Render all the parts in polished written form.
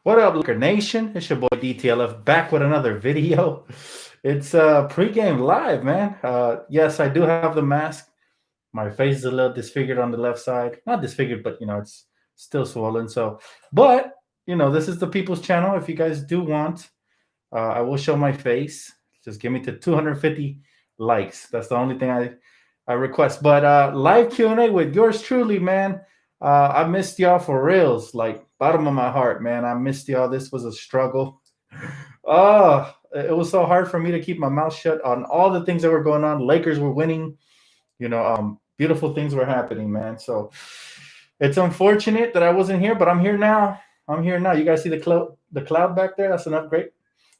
What up, Laker Nation? It's your boy DTLF back with another video. It's pregame live, man. Yes, I do have the mask. My face is a little disfigured on the left side. Not disfigured, but it's still swollen. So, but this is the people's channel. If you guys do want, I will show my face. Just give me to 250 likes. That's the only thing I request. But live Q&A with yours truly, man. I missed y'all for reals, like bottom of my heart, man. I missed y'all. This was a struggle. Oh, it was so hard for me to keep my mouth shut on all the things that were going on. Lakers were winning. Beautiful things were happening, man. So it's unfortunate that I wasn't here, but I'm here now. I'm here now. You guys see the cloud back there? That's an upgrade.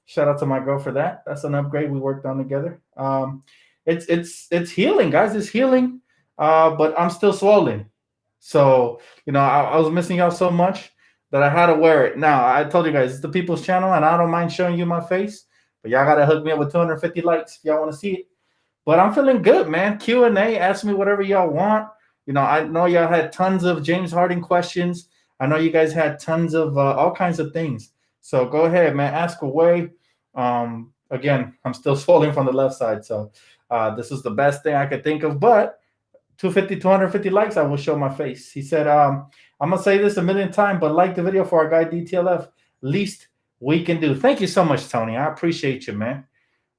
Shout out to my girl for that. That's an upgrade we worked on together. It's healing, guys. It's healing. But I'm still swollen. So I was missing y'all so much that I had to wear it. Now I told you guys it's the people's channel, and I don't mind showing you my face, but y'all gotta hook me up with 250 likes if y'all want to see it. But I'm feeling good, man. Q&A, ask me whatever y'all want. I know y'all had tons of James Harden questions. I know you guys had tons of all kinds of things. So go ahead, man. Ask away. Again, I'm still swollen from the left side, so this is the best thing I could think of. But 250 likes, I will show my face. He said, I'm going to say this a million times, but like the video for our guy DTLF. Least we can do. Thank you so much, Tony. I appreciate you, man.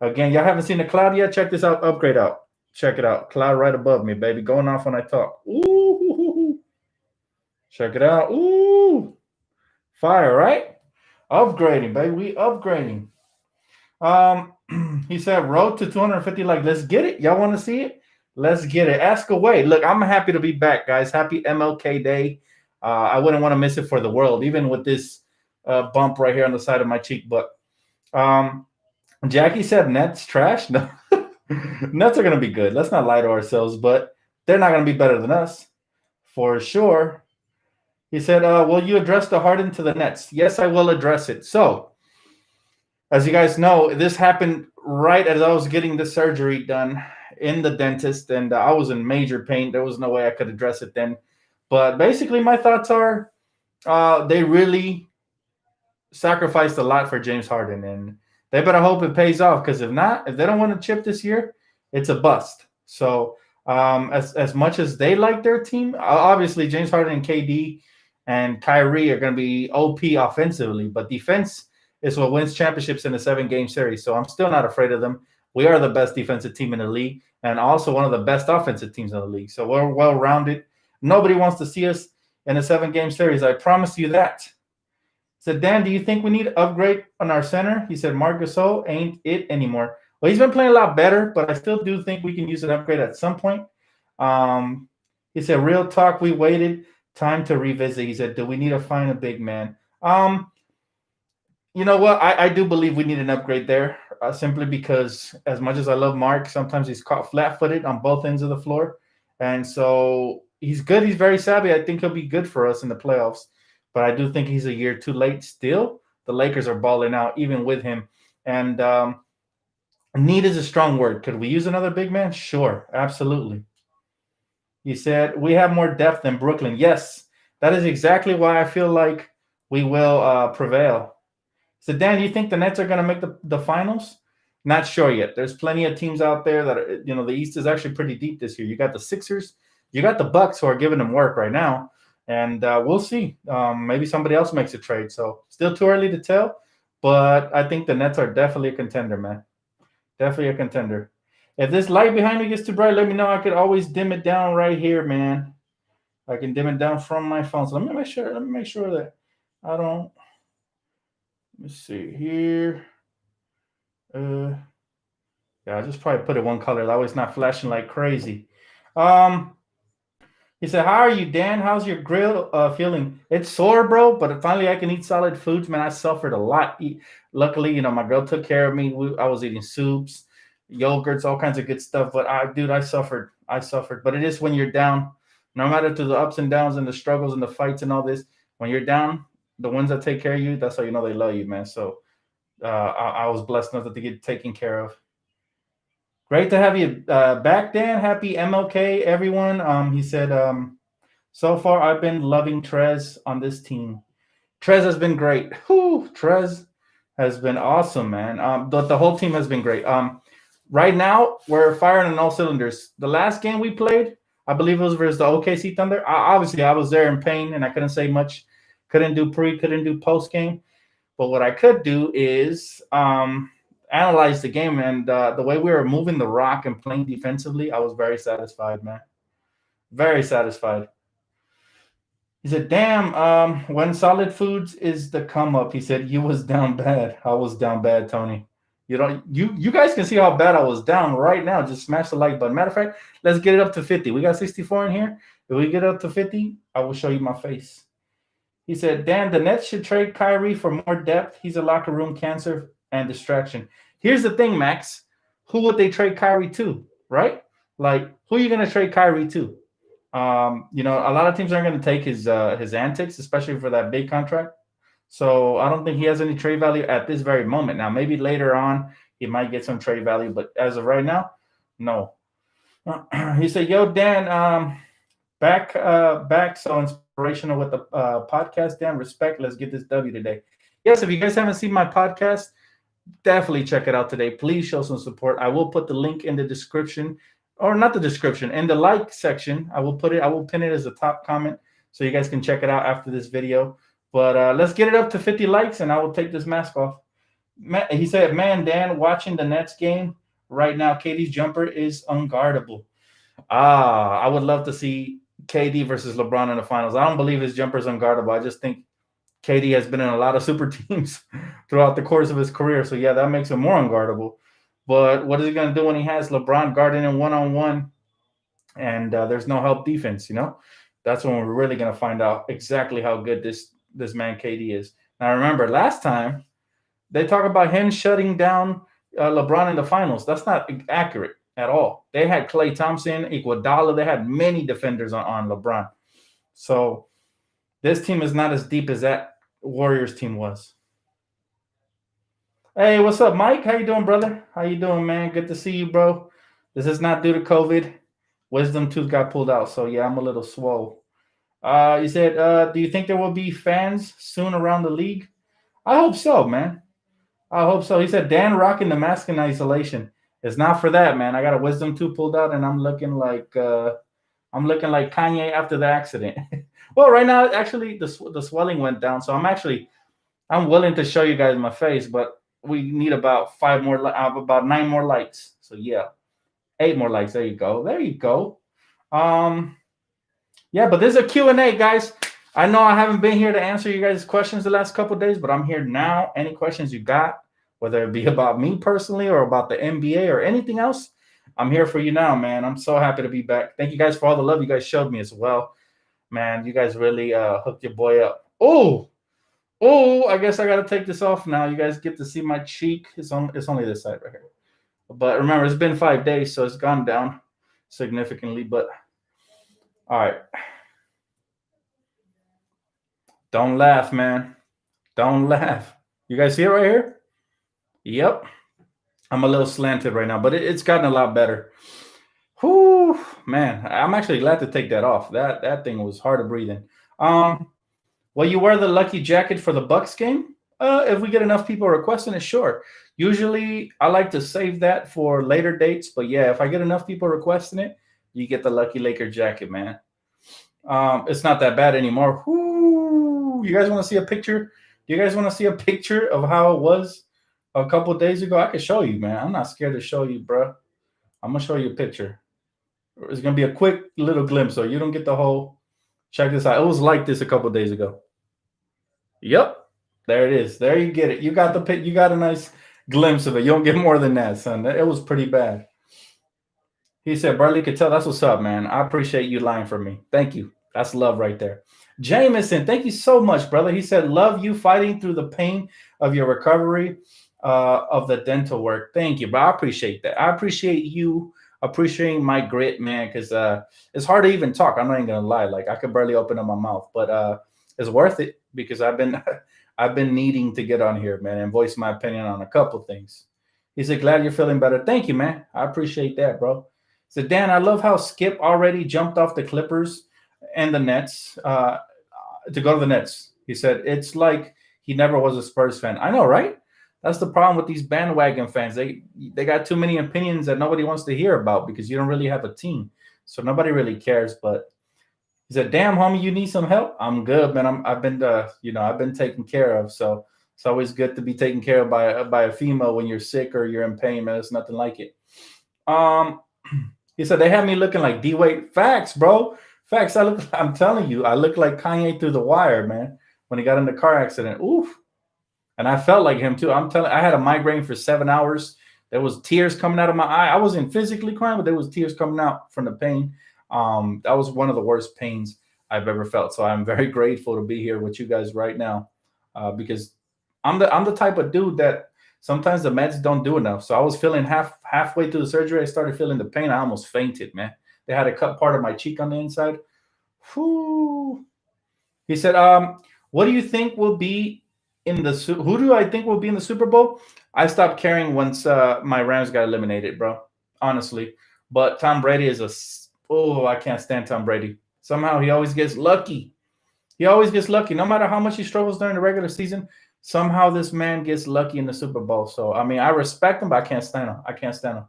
Again, y'all haven't seen the cloud yet? Check this out. Upgrade out. Check it out. Cloud right above me, baby. Going off when I talk. Ooh. Check it out. Ooh. Fire, right? Upgrading, baby. We upgrading. He said, road to 250. Like, let's get it. Y'all want to see it? Let's get it. Ask away. Look, I'm happy to be back, guys. Happy MLK Day. I wouldn't want to miss it for the world, even with this bump right here on the side of my cheek. But Jackie said Nets trash. No, Nets are going to be good. Let's not lie to ourselves, but they're not going to be better than us for sure. He said, will you address the Harden to the Nets? Yes, I will address it. So, as you guys know, this happened right as I was getting the surgery done in the dentist, and I was in major pain. There was no way I could address it then. But basically, my thoughts are they really sacrificed a lot for James Harden, and they better hope it pays off, because if not, if they don't win a chip this year, it's a bust. So as much as they like their team, obviously James Harden and KD and Kyrie are going to be OP offensively, but defense is what wins championships in a 7-game series. So I'm still not afraid of them. We are the best defensive team in the league, and also one of the best offensive teams in the league. So we're well-rounded. Nobody wants to see us in a 7-game series. I promise you that. Said, Dan, do you think we need to upgrade on our center? He said, Marc Gasol ain't it anymore. Well, he's been playing a lot better, but I still do think we can use an upgrade at some point. He said, real talk, we waited. Time to revisit. He said, do we need to find a big man? You know what? I do believe we need an upgrade there, simply because as much as I love Mark, sometimes he's caught flat-footed on both ends of the floor. And so he's good. He's very savvy. I think he'll be good for us in the playoffs. But I do think he's a year too late still. The Lakers are balling out even with him. And need is a strong word. Could we use another big man? Sure, absolutely. He said, we have more depth than Brooklyn. Yes, that is exactly why I feel like we will prevail. So, Dan, you think the Nets are going to make the finals? Not sure yet. There's plenty of teams out there that are, the East is actually pretty deep this year. You got the Sixers. You got the Bucks, who are giving them work right now. And we'll see. Maybe somebody else makes a trade. So still too early to tell. But I think the Nets are definitely a contender, man. Definitely a contender. If this light behind me gets too bright, let me know. I could always dim it down right here, man. I can dim it down from my phone. So let me make sure that I don't. Let me see here. Yeah, I just probably put it one color. That way it's not flashing like crazy. He said, how are you, Dan? How's your grill feeling? It's sore, bro, but finally I can eat solid foods, man. I suffered a lot. Luckily, my girl took care of me. I was eating soups, yogurts, all kinds of good stuff. But I suffered. But it is when you're down, no matter to the ups and downs and the struggles and the fights and all this, when you're down, the ones that take care of you, that's how you know they love you, man. So I was blessed enough to get taken care of. Great to have you back, Dan. Happy MLK, everyone. He said, so far I've been loving Trez on this team. Trez has been great. Whew, Trez has been awesome, man. The whole team has been great. Right now we're firing on all cylinders. The last game we played, I believe it was versus the OKC Thunder. Obviously, I was there in pain and I couldn't say much. Couldn't do pre, couldn't do post game. But what I could do is analyze the game, and the way we were moving the rock and playing defensively, I was very satisfied, man. Very satisfied. He said, "Damn, when solid foods is the come up." He said, "You was down bad. I was down bad, Tony. You guys can see how bad I was down right now. Just smash the like button. Matter of fact, let's get it up to 50. We got 64 in here. If we get up to 50, I will show you my face." He said, "Dan, the Nets should trade Kyrie for more depth. He's a locker room cancer and distraction." Here's the thing, Max. Who would they trade Kyrie to, right? Like, who are you going to trade Kyrie to? A lot of teams aren't going to take his antics, especially for that big contract. So I don't think he has any trade value at this very moment. Now, maybe later on he might get some trade value, but as of right now, no. He said, "Yo, Dan, back so inspirational with the podcast. Dan, respect. Let's get this W today." Yes, if you guys haven't seen my podcast, definitely check it out today. Please show some support. I will put the link in the description, or not the description, in the like section. I will pin it as a top comment so you guys can check it out after this video. But let's get it up to 50 likes and I will take this mask off. He said, "Man, Dan, watching the Nets game right now, KD's jumper is unguardable." I would love to see KD versus LeBron in the finals. I don't believe his jumper is unguardable. I just think KD has been in a lot of super teams throughout the course of his career. So, yeah, that makes him more unguardable. But what is he going to do when he has LeBron guarding him one-on-one and there's no help defense, That's when we're really going to find out exactly how good this man KD is. Now, remember, last time they talk about him shutting down LeBron in the finals. That's not accurate at all. They had Klay Thompson, Iguodala. They had many defenders on LeBron. So this team is not as deep as that Warriors team was. Hey, what's up, Mike? How you doing, brother? How you doing, man? Good to see you, bro. This is not due to COVID. Wisdom tooth got pulled out, so yeah, I'm a little swole. You said, do you think there will be fans soon around the league? I hope so, man. I hope so. He said, "Dan rocking the mask in isolation." It's not for that, man. I got a wisdom tooth pulled out, and I'm looking like Kanye after the accident. Well, right now, actually, the swelling went down, so I'm willing to show you guys my face, but we need about 9 more likes. So yeah, 8 more likes. There you go. There you go. Yeah, but this is a Q&A, guys. I know I haven't been here to answer you guys' questions the last couple of days, but I'm here now. Any questions you got, whether it be about me personally or about the NBA or anything else, I'm here for you now, man. I'm so happy to be back. Thank you guys for all the love you guys showed me as well. Man, you guys really hooked your boy up. Oh, I guess I got to take this off now. You guys get to see my cheek. It's only this side right here. But remember, it's been 5 days, so it's gone down significantly. But all right. Don't laugh, man. Don't laugh. You guys see it right here? Yep. I'm a little slanted right now, but it's gotten a lot better. Whew, man. I'm actually glad to take that off. That thing was hard to breathe in. Will you wear the lucky jacket for the Bucks game? If we get enough people requesting it, sure. Usually, I like to save that for later dates. But yeah, if I get enough people requesting it, you get the lucky Laker jacket, man. It's not that bad anymore. Whoo! You guys want to see a picture? Do you guys want to see a picture of how it was a couple of days ago? I can show you, man. I'm not scared to show you, bro. I'm going to show you a picture. It's going to be a quick little glimpse, so you don't get the whole. Check this out. It was like this a couple of days ago. Yep. There it is. There you get it. You got a nice glimpse of it. You don't get more than that, son. It was pretty bad. He said, "Barley could tell." That's what's up, man. I appreciate you lying for me. Thank you. That's love right there. Jameson, thank you so much, brother. He said, "Love you fighting through the pain of your recovery of the dental work." Thank you, bro. I appreciate that. I appreciate you appreciating my grit, man, because it's hard to even talk. I'm not even gonna lie. Like, I could barely open up my mouth, but it's worth it because I've been needing to get on here, man, and voice my opinion on a couple things. He said, "Glad you're feeling better." Thank you, man. I appreciate that, bro. He said, "Dan, I love how Skip already jumped off the Clippers and the Nets to go to the Nets. He said it's like he never was a Spurs fan. I know, right? That's the problem with these bandwagon fans. They got too many opinions that nobody wants to hear about because you don't really have a team, so nobody really cares. But he said, "Damn, homie, you need some help? I'm good, man. I've been, I've been taken care of. So it's always good to be taken care of by a female when you're sick or you're in pain, man. It's nothing like it." Um, he said they had me looking like D Wade. Facts, bro. Facts. I'm telling you, I look like Kanye through the wire, man. When he got in the car accident, oof. And I felt like him too. I'm telling. I had a migraine for 7 hours. There was tears coming out of my eye. I wasn't physically crying, but there was tears coming out from the pain. That was one of the worst pains I've ever felt. So I'm very grateful to be here with you guys right now, because I'm the type of dude that sometimes the meds don't do enough. So I was feeling halfway through the surgery, I started feeling the pain. I almost fainted, man. They had to cut part of my cheek on the inside. Whew. He said, "What do you think will be in the who do I think will be in the Super Bowl?" I stopped caring once my Rams got eliminated, bro. Honestly, but Tom Brady is oh, I can't stand Tom Brady. Somehow he always gets lucky. He always gets lucky, no matter how much he struggles during the regular season. Somehow this man gets lucky in the Super Bowl. So I mean, I respect him, but I can't stand him. I can't stand him.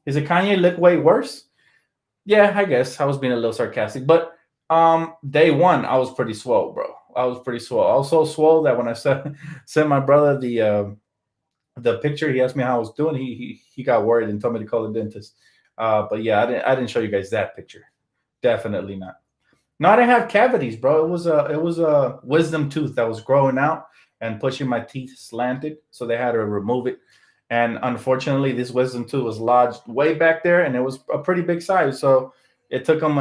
Is it Kanye look way worse? Yeah, I guess I was being a little sarcastic, but day one I was pretty swole, bro. I was pretty swole. I was so swole that when I sent my brother the picture, he asked me how I was doing. He got worried and told me to call the dentist. But yeah, I didn't show you guys that picture. Definitely not. No, I didn't have cavities, bro. It was a wisdom tooth that was growing out and pushing my teeth slanted, so they had to remove it. And unfortunately, this wisdom tooth was lodged way back there, and it was a pretty big size. So it took them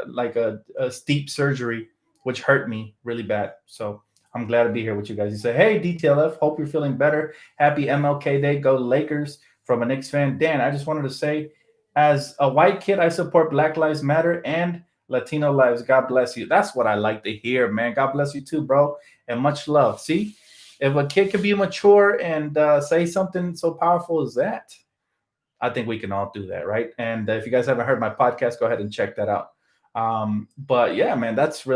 like a steep surgery, which hurt me really bad. So I'm glad to be here with you guys. You say, "Hey, DTLF, hope you're feeling better. Happy MLK Day. Go Lakers." From a Knicks fan, Dan. I just wanted to say, as a white kid, I support Black Lives Matter and Latino lives. God bless you. That's what I like to hear, man. God bless you too, bro. And much love. See, if a kid can be mature and say something so powerful as that, I think we can all do that, right? And if you guys haven't heard my podcast, go ahead and check that out. But yeah, man, that's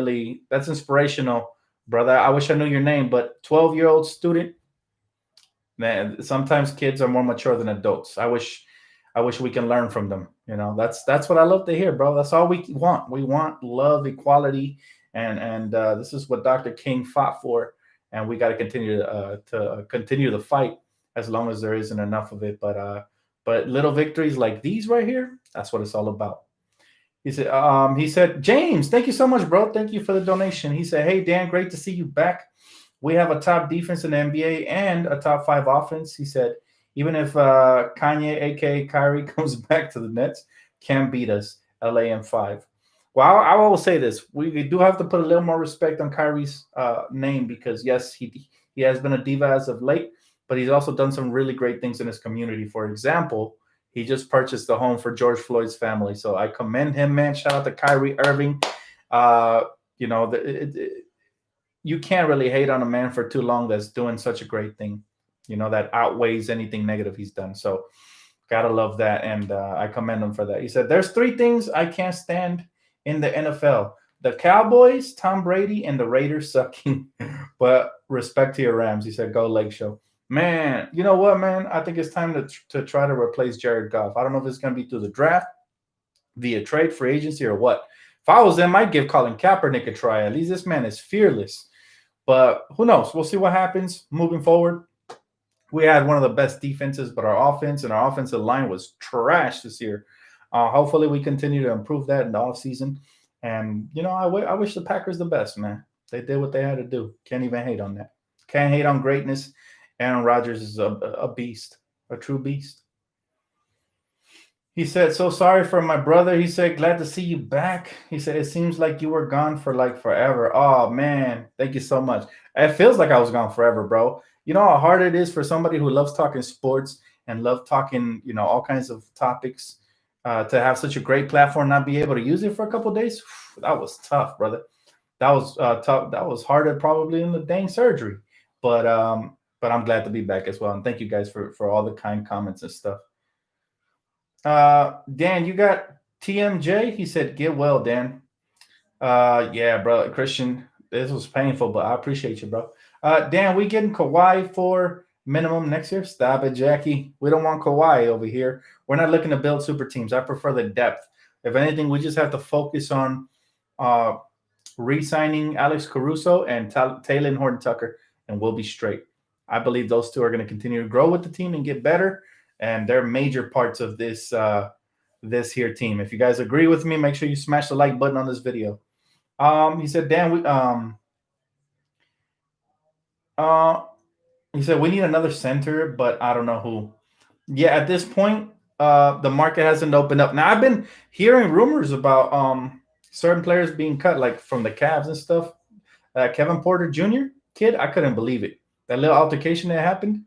inspirational, brother. I wish I knew your name, but 12-year-old student, man. Sometimes kids are more mature than adults. I wish we can learn from them. That's what I love to hear, bro. That's all we want. We want love, equality, and this is what Dr. King fought for, and we got to continue the fight as long as there isn't enough of it. But little victories like these right here, that's what it's all about. He said, James, thank you so much, bro. Thank you for the donation. He said, "Hey Dan, great to see you back. We have a top defense in the NBA and a top five offense." He said, "Even if Kanye, aka Kyrie, comes back to the Nets, can't beat us. LA in five." Well, I will say this: we do have to put a little more respect on Kyrie's name because yes, he has been a diva as of late, but he's also done some really great things in his community. For example, he just purchased a home for George Floyd's family, so I commend him, man. Shout out to Kyrie Irving. Uh, you know, you can't really hate on a man for too long that's doing such a great thing, that outweighs anything negative he's done. So gotta love that, and I commend him for that. He said, "There's three things I can't stand in the NFL: the Cowboys, Tom Brady, and the Raiders sucking." But respect to your Rams. He said, "Go Lake Show." Man, you know what, man? I think it's time to try to replace Jared Goff. I don't know if it's going to be through the draft, via trade, free agency, or what. If I was them, I'd give Colin Kaepernick a try. At least this man is fearless. But who knows? We'll see what happens moving forward. We had one of the best defenses, but our offense and our offensive line was trash this year. Hopefully, we continue to improve that in the offseason. And, I wish the Packers the best, man. They did what they had to do. Can't even hate on that. Can't hate on greatness. Aaron Rodgers is a beast, a true beast. He said, "So sorry for my brother." He said, "Glad to see you back." He said, "It seems like you were gone for like forever." Oh, man. Thank you so much. It feels like I was gone forever, bro. You know how hard it is for somebody who loves talking sports and love talking, all kinds of topics, to have such a great platform, not be able to use it for a couple of days? That was tough, brother. That was tough. That was harder probably in the dang surgery. But I'm glad to be back as well. And thank you guys for all the kind comments and stuff. Dan, you got TMJ? He said, "Get well, Dan." Yeah, bro, Christian. This was painful, but I appreciate you, bro. Dan, we getting Kawhi for minimum next year? Stop it, Jackie. We don't want Kawhi over here. We're not looking to build super teams. I prefer the depth. If anything, we just have to focus on uh, re-signing Alex Caruso and Taylor and Horton Tucker, and we'll be straight. I believe those two are going to continue to grow with the team and get better, and they're major parts of this here team. If you guys agree with me, make sure you smash the like button on this video. He said, Dan, uh, he said we need another center, but I don't know who. Yeah, at this point, the market hasn't opened up. Now I've been hearing rumors about certain players being cut, like from the Cavs and stuff. Kevin Porter Jr. kid, I couldn't believe it. That little altercation that happened,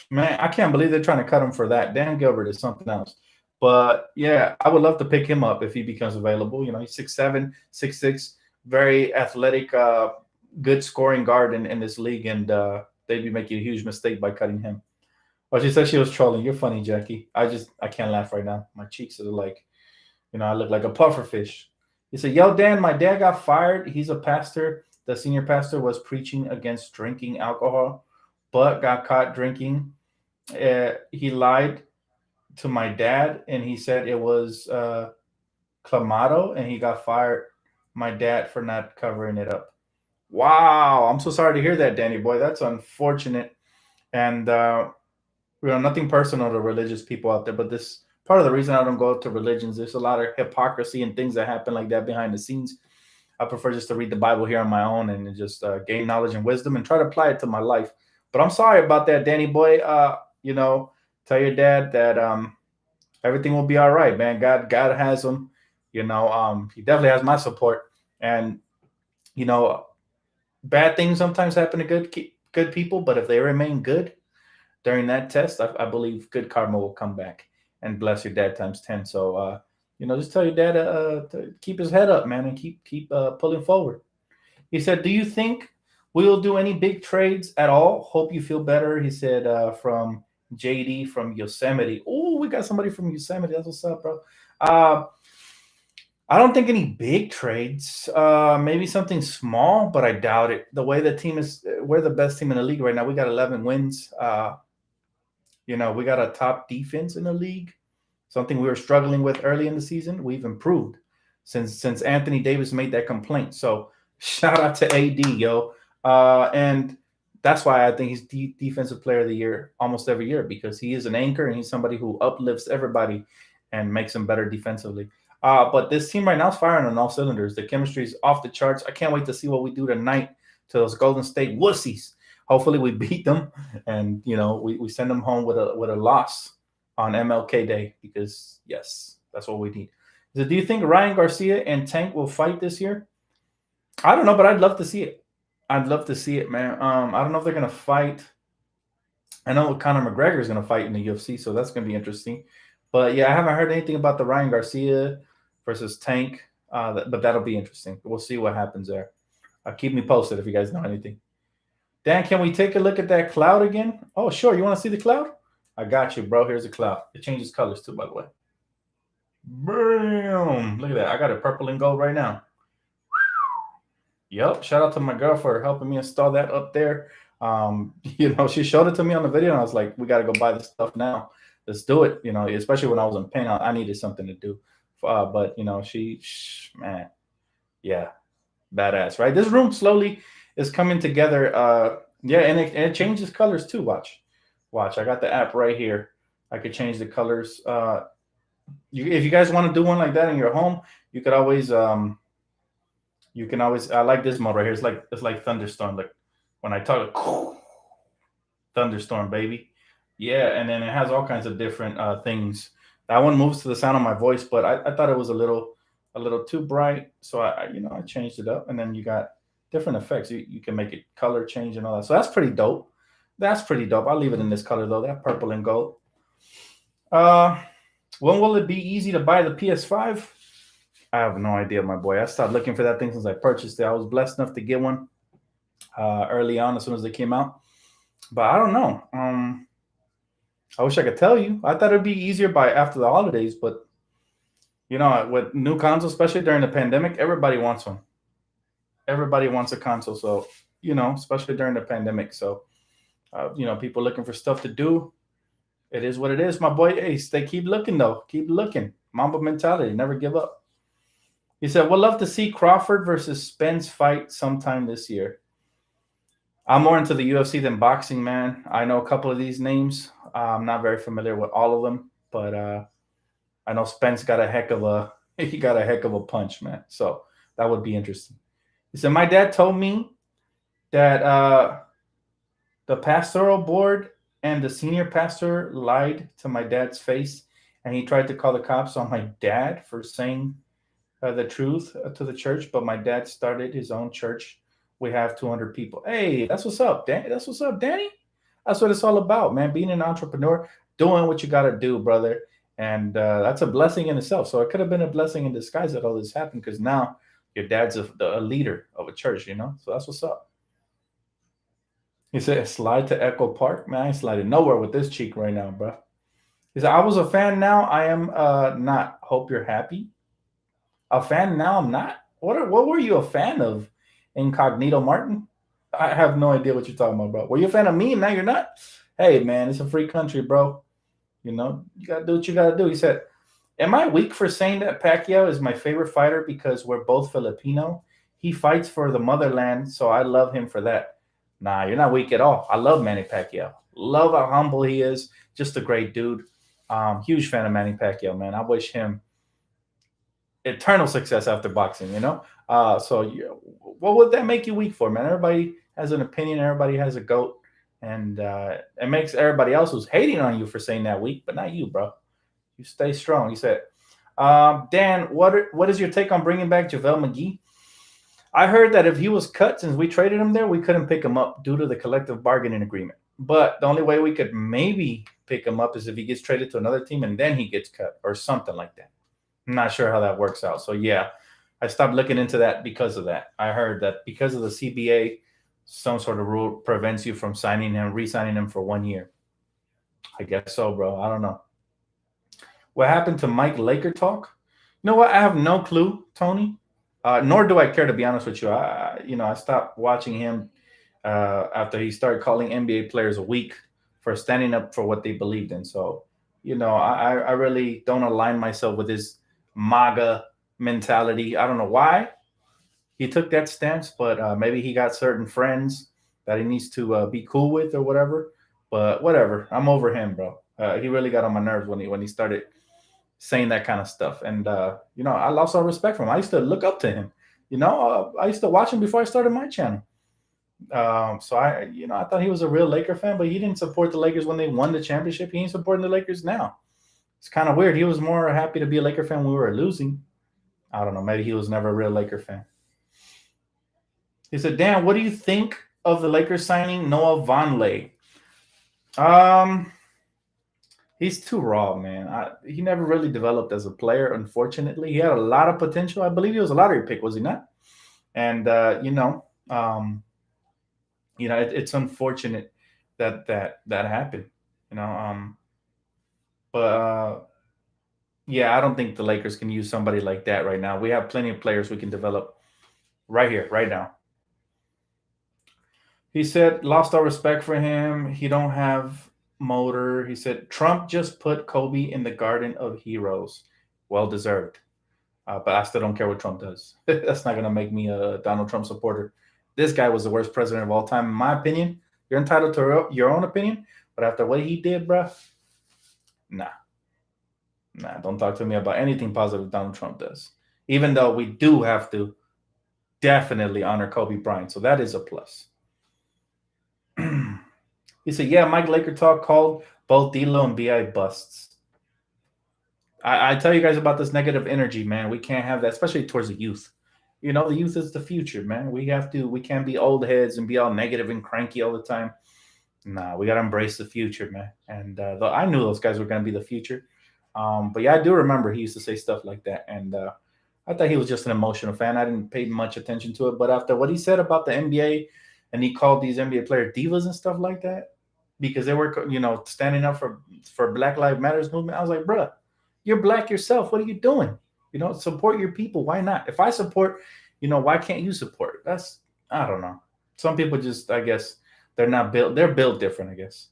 man, I can't believe they're trying to cut him for that. Dan Gilbert is something else. But yeah, I would love to pick him up if he becomes available. You know, he's 6'7", 6'6", very athletic, good scoring guard in this league, and they'd be making a huge mistake by cutting him. Oh, she said she was trolling. You're funny, Jackie. I can't laugh right now. My cheeks are like, I look like a puffer fish. He said, "Yo, Dan, my dad got fired. He's a pastor. The senior pastor was preaching against drinking alcohol, but got caught drinking. He lied to my dad, and he said it was clamato, and he got fired. My dad for not covering it up." Wow, I'm so sorry to hear that, Danny boy. That's unfortunate, and nothing personal to religious people out there, but this part of the reason I don't go to religions. There's a lot of hypocrisy and things that happen like that behind the scenes. I prefer just to read the Bible here on my own and just gain knowledge and wisdom and try to apply it to my life. But I'm sorry about that, Danny boy. Tell your dad that everything will be all right, man. God has him. He definitely has my support. And you know, bad things sometimes happen to good people, but if they remain good during that test, I believe good karma will come back and bless your dad times 10. So just tell your dad to keep his head up, man, and keep pulling forward. He said, "Do you think we'll do any big trades at all? Hope you feel better." He said from JD from Yosemite. Oh, we got somebody from Yosemite. That's what's up, bro. I don't think any big trades. Maybe something small, but I doubt it. The way the team is, we're the best team in the league right now. We got 11 wins. We got a top defense in the league. Something we were struggling with early in the season. We've improved since Anthony Davis made that complaint. So shout out to AD, yo. And that's why I think he's defensive player of the year almost every year, because he is an anchor and he's somebody who uplifts everybody and makes them better defensively. But this team right now is firing on all cylinders. The chemistry is off the charts. I can't wait to see what we do tonight to those Golden State wussies. Hopefully we beat them and, we send them home with a loss on MLK Day, because, yes, that's what we need. So do you think Ryan Garcia and Tank will fight this year? I don't know, but I'd love to see it. I'd love to see it, man. I don't know if they're going to fight. I know Conor McGregor is going to fight in the UFC, so that's going to be interesting. But, yeah, I haven't heard anything about the Ryan Garcia versus Tank, but that'll be interesting. We'll see what happens there. Keep me posted if you guys know anything. Dan, can we take a look at that cloud again? Oh, sure. You want to see the cloud? I got you, bro. Here's the cloud. It changes colors too, by the way. Boom. Look at that. I got it purple and gold right now. Yep. Shout out to my girl for helping me install that up there. She showed it to me on the video, and I was like, we got to go buy this stuff now. Let's do it. Especially when I was in pain, I needed something to do. But man, yeah, badass, right? This room slowly is coming together. And it changes colors too. Watch. I got the app right here. I could change the colors. If you guys want to do one like that in your home, you could always. I like this mode right here. It's like thunderstorm. Like when I talk, thunderstorm, baby. Yeah, and then it has all kinds of different things. That one moves to the sound of my voice, but I thought it was a little too bright, so I changed it up, and then you got different effects. You can make it color change and all that. So that's pretty dope. I'll leave it in this color though, that purple and gold. When will it be easy to buy the PS5? I have no idea, my boy. I started looking for that thing since I purchased it. I was blessed enough to get one early on, as soon as they came out, but I don't know. I wish I could tell you. I thought it'd be easier by after the holidays, but with new consoles, especially during the pandemic, everybody wants one. everybody wants a console. So, especially during the pandemic. So, people looking for stuff to do. It is what it is, my boy Ace. They keep looking though. Keep looking. Mamba mentality. Never give up. He said, "We'll love to see Crawford versus Spence fight sometime this year." I'm more into the UFC than boxing, man. I know a couple of these names. I'm not very familiar with all of them, but I know Spence got a heck of a he got a heck of a punch, man. So that would be interesting. He said, "My dad told me that the pastoral board and the senior pastor lied to my dad's face, and he tried to call the cops on my dad for saying the truth to the church. But my dad started his own church. We have 200 people. Hey, that's what's up, Danny. That's what's up, Danny. That's what it's all about, man. Being an entrepreneur, doing what you got to do, brother. And that's a blessing in itself. So it could have been a blessing in disguise that all this happened because now your dad's a leader of a church, So that's what's up. He said, slide to Echo Park. Man, I ain't sliding nowhere with this cheek right now, bro. He said, I was a fan now. I am not. Hope you're happy. A fan now? I'm not. What were you a fan of, Incognito Martin? I have no idea what you're talking about, bro. Were you a fan of me and now you're not? Hey, man, it's a free country, bro. You got to do what you got to do. He said, am I weak for saying that Pacquiao is my favorite fighter because we're both Filipino? He fights for the motherland, so I love him for that. Nah, you're not weak at all. I love Manny Pacquiao. Love how humble he is. Just a great dude. Huge fan of Manny Pacquiao, man. I wish him eternal success after boxing. What would that make you weak for, man? Everybody has an opinion. Everybody has a goat. And it makes everybody else who's hating on you for saying that weak, but not you, bro. You stay strong. He said, Dan, what is your take on bringing back JaVale McGee? I heard that if he was cut since we traded him there, we couldn't pick him up due to the collective bargaining agreement. But the only way we could maybe pick him up is if he gets traded to another team and then he gets cut or something like that. I'm not sure how that works out. So, yeah, I stopped looking into that because of that. I heard that because of the CBA, some sort of rule prevents you from signing him, re-signing him for 1 year. I guess so, bro. I don't know. What happened to Mike Laker talk? You know what? I have no clue, Tony. Nor do I care, to be honest with you. I stopped watching him after he started calling NBA players weak for standing up for what they believed in. So, I really don't align myself with his MAGA mentality. I don't know why he took that stance, but maybe he got certain friends that he needs to be cool with or whatever. But whatever, I'm over him, bro. He really got on my nerves when he started saying that kind of stuff. And I lost all respect for him. I used to look up to him. I used to watch him before I started my channel. So I thought he was a real Laker fan, but he didn't support the Lakers when they won the championship. He ain't supporting the Lakers now. It's kind of weird. He was more happy to be a Laker fan when we were losing. I don't know. Maybe he was never a real Laker fan. He said, Dan, what do you think of the Lakers signing Noah Vonleh? He's too raw, man. He never really developed as a player, unfortunately. He had a lot of potential. I believe he was a lottery pick, was he not? And, it's unfortunate that happened, but yeah, I don't think the Lakers can use somebody like that right now. We have plenty of players we can develop right here, right now. He said, lost all respect for him. He don't have motor. He said, Trump just put Kobe in the Garden of Heroes. Well deserved. But I still don't care what Trump does. That's not going to make me a Donald Trump supporter. This guy was the worst president of all time, in my opinion. You're entitled to your own opinion. But after what he did, bruh, nah, don't talk to me about anything positive Donald Trump does. Even though we do have to definitely honor Kobe Bryant. So that is a plus. He said, yeah, Mike Laker talk called both D-Lo and B.I. busts. I tell you guys about this negative energy, man. We can't have that, especially towards the youth. The youth is the future, man. We can't be old heads and be all negative and cranky all the time. Nah, we got to embrace the future, man. And I knew those guys were going to be the future. But yeah, I do remember he used to say stuff like that. And I thought he was just an emotional fan. I didn't pay much attention to it. But after what he said about the NBA, and he called these NBA players divas and stuff like that, because they were, standing up for Black Lives Matters movement, I was like, bruh, you're black yourself. What are you doing? Support your people. Why not? If I support Why can't you support? I don't know. Some people just, I guess, they're built different, I guess.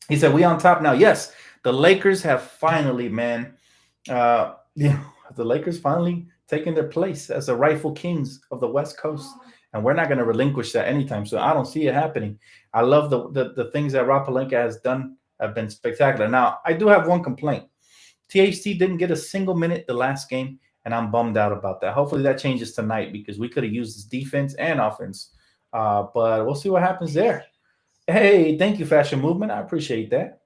He said, "We on top now." Yes, the Lakers have finally, man. The Lakers finally taken their place as the rightful kings of the West Coast, and we're not going to relinquish that anytime soon. I don't see it happening. I love the things that Rob Pelinka has done have been spectacular. Now, I do have one complaint. THT didn't get a single minute the last game, and I'm bummed out about that. Hopefully, that changes tonight because we could have used his defense and offense. But we'll see what happens there. Hey, thank you, Fashion Movement. I appreciate that.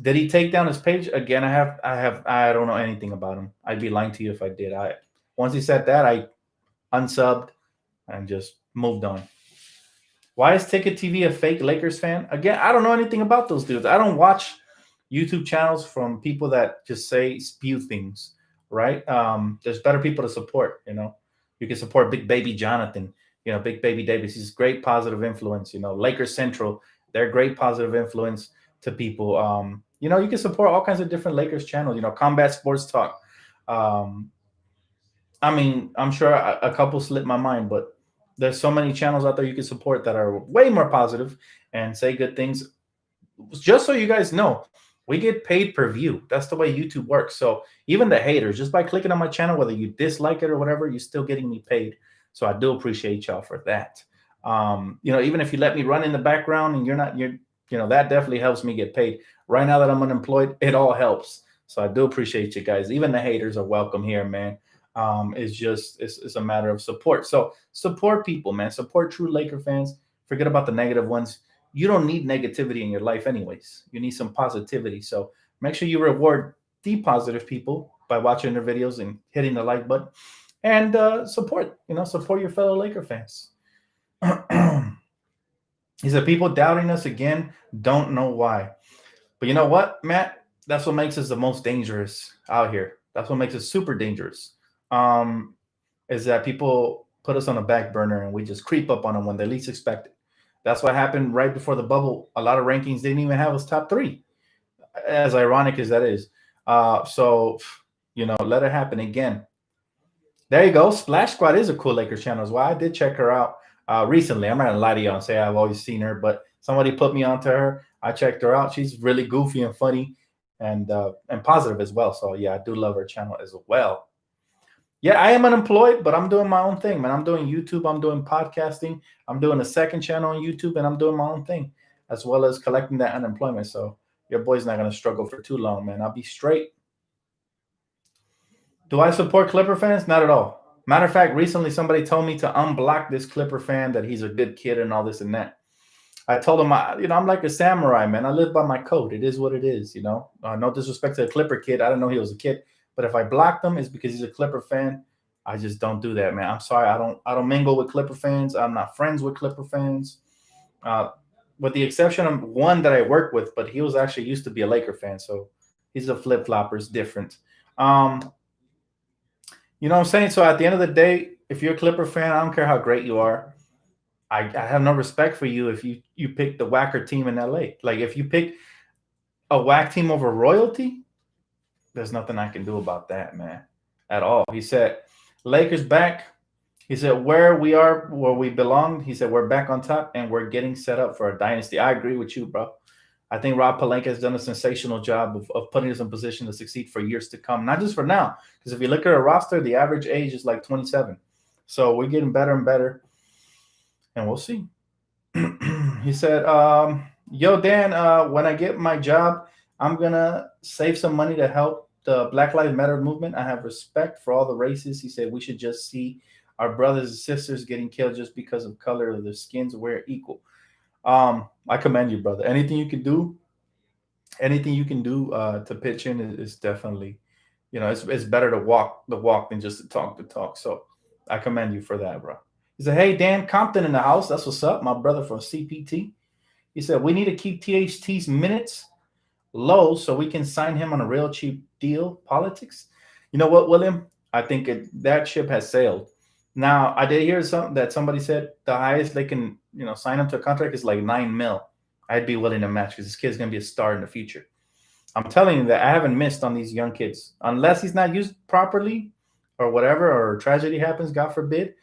Did he take down his page again? I don't know anything about him. I'd be lying to you if I did. I Once he said that, I unsubbed and just moved on. Why is Ticket TV a fake Lakers fan? Again, I don't know anything about those dudes. I don't watch YouTube channels from people that just spew things, right? There's better people to support. You can support Big Baby Jonathan. Big Baby Davis. He's great positive influence. Lakers Central. They're great positive influence to people. You can support all kinds of different Lakers channels. Combat Sports Talk. I'm sure a couple slipped my mind, but there's so many channels out there you can support that are way more positive and say good things. Just so you guys know, we get paid per view. That's the way YouTube works. So even the haters, just by clicking on my channel, whether you dislike it or whatever, you're still getting me paid. So I do appreciate y'all for that. Even if you let me run in the background and that definitely helps me get paid. Right now that I'm unemployed, it all helps. So I do appreciate you guys. Even the haters are welcome here, man. It's a matter of support. So support people, man. Support true Laker fans. Forget about the negative ones. You don't need negativity in your life anyways. You need some positivity. So make sure you reward the positive people by watching their videos and hitting the like button and support your fellow Laker fans. He said, people doubting us again, don't know why. But you know what, Matt? That's what makes us the most dangerous out here. That's what makes us super dangerous. Is that people put us on a back burner and we just creep up on them when they least expect it. That's what happened right before the bubble. A lot of rankings didn't even have us top 3, as ironic as that is. So let it happen again. There you go. Splash Squad is a cool Lakers channel as well. I did check her out recently. I'm not gonna lie to you and say I've always seen her, but somebody put me onto her. I checked her out. She's really goofy and funny and positive as well. So yeah, I do love her channel as well. Yeah, I am unemployed, but I'm doing my own thing, man. I'm doing YouTube. I'm doing podcasting. I'm doing a second channel on YouTube, and I'm doing my own thing, as well as collecting that unemployment. So your boy's not going to struggle for too long, man. I'll be straight. Do I support Clipper fans? Not at all. Matter of fact, recently somebody told me to unblock this Clipper fan, that he's a good kid and all this and that. I told him, I'm like a samurai, man. I live by my code. It is what it is, No disrespect to the Clipper kid. I didn't know he was a kid. But if I blocked him, it's because he's a Clipper fan. I just don't do that, man. I'm sorry. I don't mingle with Clipper fans. I'm not friends with Clipper fans. With the exception of one that I work with, but he was actually used to be a Laker fan. So he's a flip-flopper. It's different. You know what I'm saying? So at the end of the day, if you're a Clipper fan, I don't care how great you are. I have no respect for you if you pick the whacker team in LA. Like if you pick a whack team over royalty, there's nothing I can do about that, man, at all. He said, Lakers back. He said, where we are, where we belong. He said, we're back on top and we're getting set up for a dynasty. I agree with you, bro. I think Rob Pelinka has done a sensational job of putting us in position to succeed for years to come, not just for now. Because if you look at our roster, the average age is like 27. So we're getting better and better. And we'll see. He said, yo, Dan, when I get my job, I'm going to save some money to help the Black Lives Matter movement. I have respect for all the races. He said we should just see our brothers and sisters getting killed just because of color of their skins. We're equal. I commend you, brother. Anything you can do to pitch in is definitely, it's better to walk the walk than just to talk the talk. So I commend you for that, bro. He said, hey, Dan Compton in the house. That's what's up. My brother from CPT. He said, we need to keep THT's minutes low so we can sign him on a real cheap deal. Politics. You know what, William? I think that ship has sailed. Now, I did hear something that somebody said the highest they can, sign him to a contract is like $9 million. I'd be willing to match because this kid's going to be a star in the future. I'm telling you that I haven't missed on these young kids. Unless he's not used properly, or whatever, or tragedy happens, God forbid,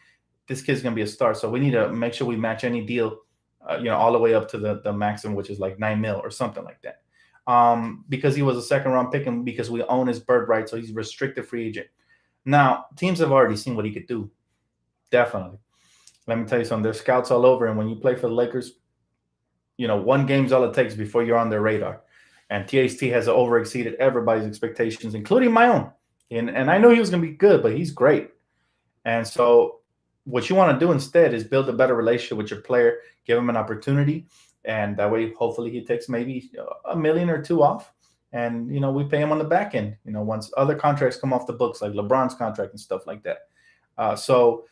this kid's gonna be a star. So we need to make sure we match any deal, all the way up to the maximum, which is like 9 mil or something like that. Because he was a second round pick, and because we own his birthright, so he's restricted free agent. Now teams have already seen what he could do. Definitely. Let me tell you something. There's scouts all over, and when you play for the Lakers, one game's all it takes before you're on their radar. And THT has over exceeded everybody's expectations, including my own. And I knew he was going to be good, but he's great. And so what you want to do instead is build a better relationship with your player, give him an opportunity, and that way hopefully he takes maybe $1 million or $2 million off, and we pay him on the back end. Once other contracts come off the books, like LeBron's contract and stuff like that. So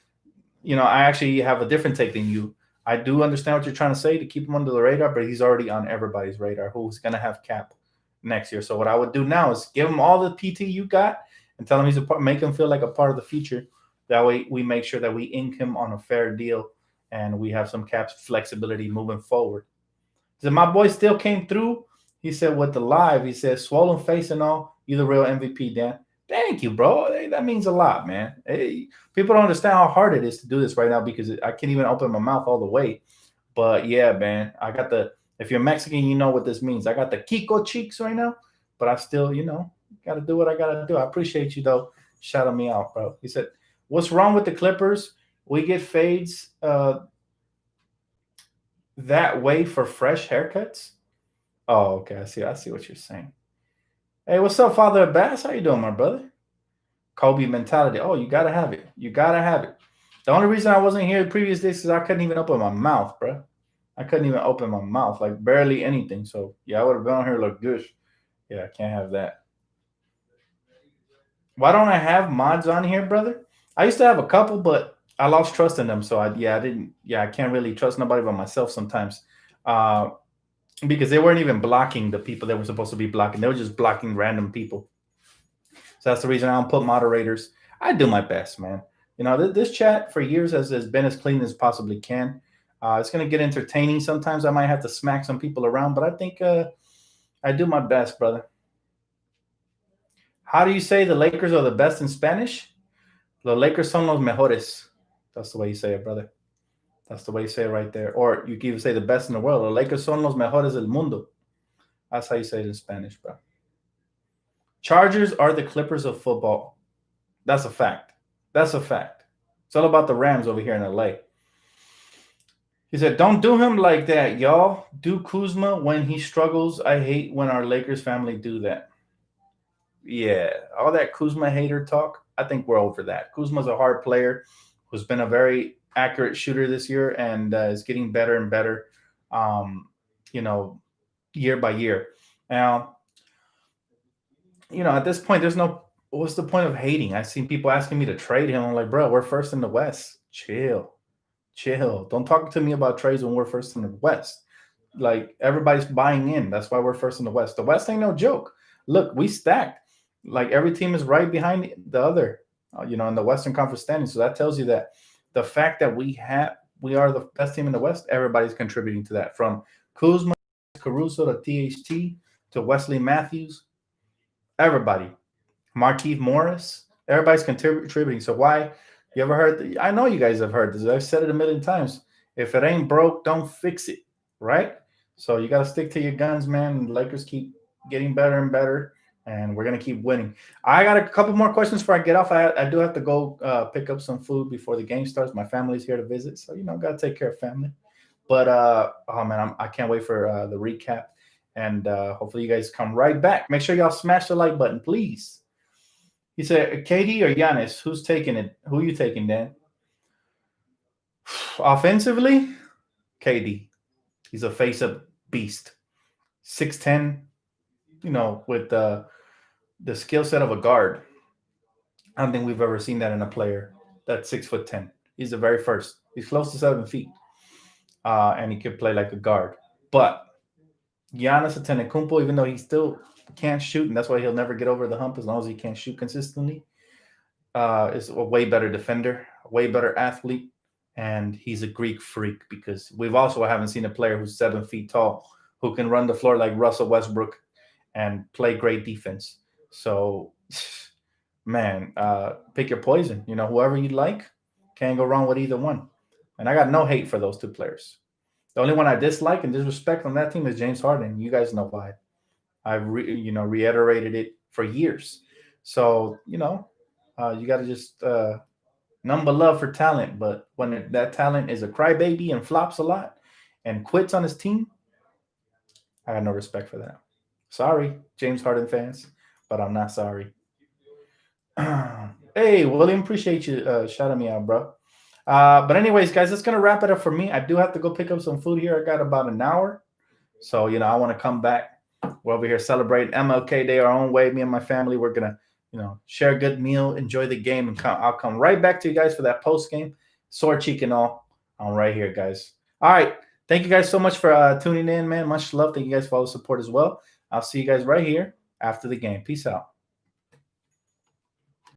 I actually have a different take than you. I do understand what you're trying to say to keep him under the radar, but he's already on everybody's radar who's going to have cap next year. So what I would do now is give him all the PT you got and tell him he's a part, make him feel like a part of the future. That way we make sure that we ink him on a fair deal and we have some cap flexibility moving forward. So my boy still came through. He said with the live, he said swollen face and all, you the real MVP, Dan. Thank you, bro. Hey, that means a lot, man. Hey, people don't understand how hard it is to do this right now because I can't even open my mouth all the way. But yeah, man, I got if you're Mexican, you know what this means. I got the Kiko cheeks right now, but I still, got to do what I got to do. I appreciate you, though, shouting me out, bro. He said, what's wrong with the Clippers? We get fades that way for fresh haircuts? Oh, okay. I see what you're saying. Hey, what's up, Father Abbas? How you doing, my brother? Kobe mentality. Oh, you gotta have it. You gotta have it. The only reason I wasn't here the previous days is I couldn't even open my mouth, bro. I couldn't even open my mouth, like barely anything. So yeah, I would have been on here like this. Yeah, I can't have that. Why don't I have mods on here, brother? I used to have a couple, but I lost trust in them. So I didn't. Yeah, I can't really trust nobody but myself sometimes. Because they weren't even blocking the people they were supposed to be blocking. They were just blocking random people. So that's the reason I don't put moderators. I do my best, man. This chat for years has been as clean as possibly can. It's going to get entertaining. Sometimes I might have to smack some people around, but I think I do my best, brother. How do you say the Lakers are the best in Spanish? Los Lakers son los mejores. That's the way you say it, brother. That's the way you say it right there. Or you can even say the best in the world. Los Lakers son los mejores del mundo. That's how you say it in Spanish, bro. Chargers are the Clippers of football. That's a fact. That's a fact. It's all about the Rams over here in LA. He said, don't do him like that, y'all. Do Kuzma when he struggles. I hate when our Lakers family do that. Yeah, all that Kuzma hater talk, I think we're over that. Kuzma's a hard player who's been a very accurate shooter this year and is getting better and better, year by year. Now, at this point, what's the point of hating? I've seen people asking me to trade him. I'm like, bro, we're first in the West. Chill. Don't talk to me about trades when we're first in the West. Like, everybody's buying in. That's why we're first in the West. The West ain't no joke. Look, we stacked. Like, every team is right behind the other, in the Western Conference standings. So that tells you that the fact that we are the best team in the West, everybody's contributing to that. From Kuzma, Caruso, to THT, to Wesley Matthews, everybody. Markieff Morris, everybody's contributing. So why? You ever heard? I know you guys have heard this. I've said it a million times. If it ain't broke, don't fix it, right? So you got to stick to your guns, man. The Lakers keep getting better and better, and we're going to keep winning. I got a couple more questions before I get off. I do have to go pick up some food before the game starts. My family's here to visit, so, got to take care of family. But, oh, man, I can't wait for the recap, and hopefully you guys come right back. Make sure y'all smash the like button, please. He said, KD or Giannis, who's taking it? Who are you taking, Dan? Offensively, KD. He's a face-up beast. 6'10", with the skill set of a guard. I don't think we've ever seen that in a player that's 6'10". He's the very first. He's close to 7 feet. And he could play like a guard. But Giannis Antetokounmpo, even though he still can't shoot, and that's why he'll never get over the hump as long as he can't shoot consistently, is a way better defender, a way better athlete, and he's a Greek freak because we've also haven't seen a player who's 7 feet tall who can run the floor like Russell Westbrook and play great defense. So man, pick your poison. You know, whoever you like, can't go wrong with either one. And I got no hate for those two players. The only one I dislike and disrespect on that team is James Harden. You guys know why. I've reiterated it for years. So you got to just number love for talent. But when that talent is a crybaby and flops a lot and quits on his team, I got no respect for that. Sorry, James Harden fans, but I'm not sorry. Hey, William, appreciate you shouting me out, bro. But anyways, guys, that's gonna wrap it up for me. I do have to go pick up some food here. I got about an hour, so I want to come back. We're over here celebrating MLK Day our own way. Me and my family, we're gonna share a good meal, enjoy the game, and I'll come right back to you guys for that post game, sore cheek and all. I'm right here, guys. All right, thank you guys so much for tuning in, man. Much love. Thank you guys for all the support as well. I'll see you guys right here after the game. Peace out.